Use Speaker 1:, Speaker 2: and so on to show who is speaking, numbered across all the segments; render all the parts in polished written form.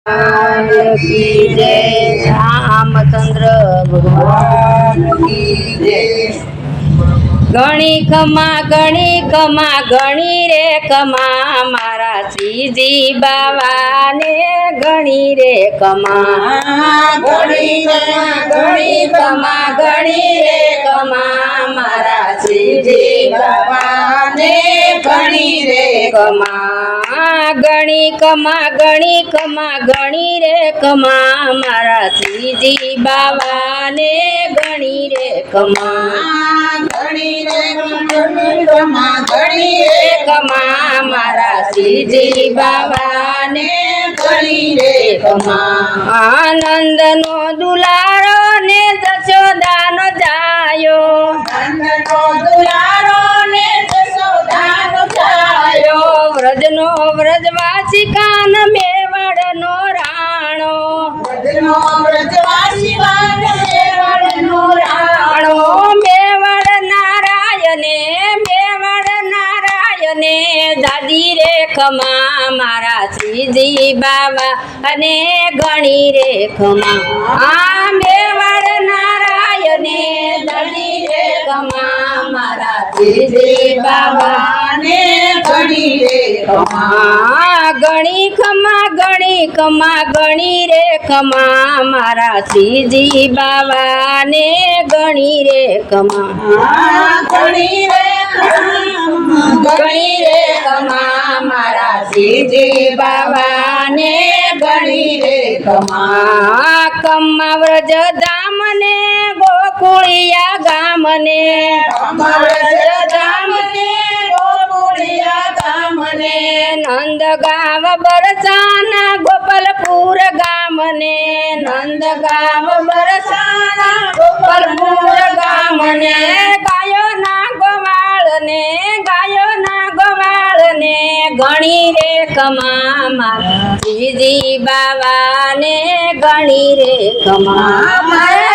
Speaker 1: की जय। रामचंद्र भगवान की जय। गणी खमा गणी रे खमा मारा श्रीजी बाबा ने गणी रे खमा। गणी खमा गणी रे खमा मारा श्रीजी बाबा ने गणी रे खमा। गणी खमा गणी रे खमा मारा श्रीजी बाबा ने गणी रे खमा। गणी रे खमा मारा श्रीजी बाबा ने गणी रे खमा। आनंद नो दुलारो ने जशोदा नो जायो। आनंद नो दुलारो ने जशोदा नो जायो। व्रज नो व्रजवासी कान मेवाड़ नो राणो। व्रज नो व्रजवासी कान मेवाड़ नो राणो। मेवाड़ नारायणे दादी रे खमा मारा श्रीजी बाबा अने गणी रे खमा। मेवाड़ नारायणे दादी रे खमा मारा श्रीजी बाबा ने गणी रे खमा। गणी खमा गणी रे खमा मारा श्रीजी बाबा ने गणी रे खमा। गणी रे खमा मारा श्रीजी बाबा ने गणी रे खमा। कम्मा व्रज धाम ने गोकुळिया गाम ने। कम्मा व्रज धाम ने गोकुळिया गाम ने। नंद गाव बरसाना गोपालपुर गाम ने। नंद गाव बरसाना गोपालपुर गाम ने। गायो ना गोवाळ ने गणी रे खमा मारा श्रीजी बाबा ने गणी रे खमा।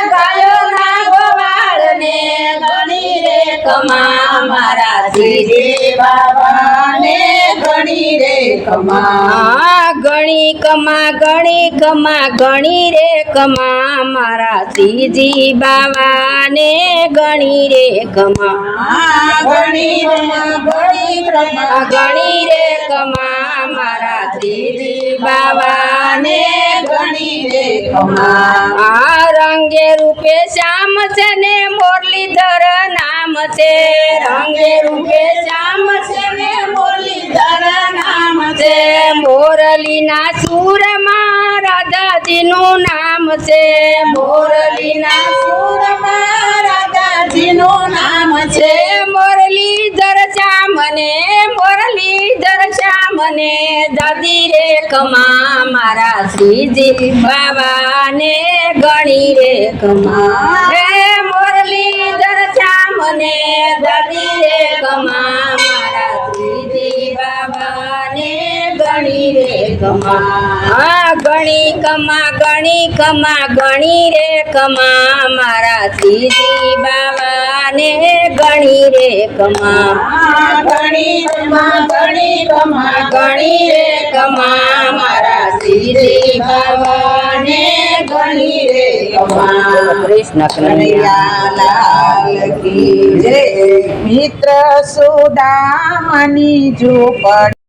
Speaker 1: गायो ना गोवाळ ने गणी रे खमा मारा श्रीजी बाबा ने गणी रे खमा। गणी रे खमा मारा श्रीजी बाबा ने गणी रे खमा। गणी रे खमा मारा श्रीजी बाबा ने गणी रे खमा। रंगे रूपे श्याम से ने मुरलीधर नाम से। रंगे रूपे श्याम से ने मुरलीधर नाम से। मोरली ना सूर राधा जी नु नाम से। मोरली ना सूर राधा जी नु नाम से। मुरलीधर श्याम ने दादी रे खमा मारा श्रीजी बाबा ने गणी रे खमा। मुरलीधर श्याम ने दादी रे खमा मारा श्रीजी बाबा ने गणी रे खमा। गणी रे खमा मारा श्रीजी बाबा ने गणी रे खमा। गणी रे खमा मारा श्रीजी बाबा ने गणी रे खमा। कृष्ण कन्हैया लाल की जय। मित्र सुदामनी झोपड़ी।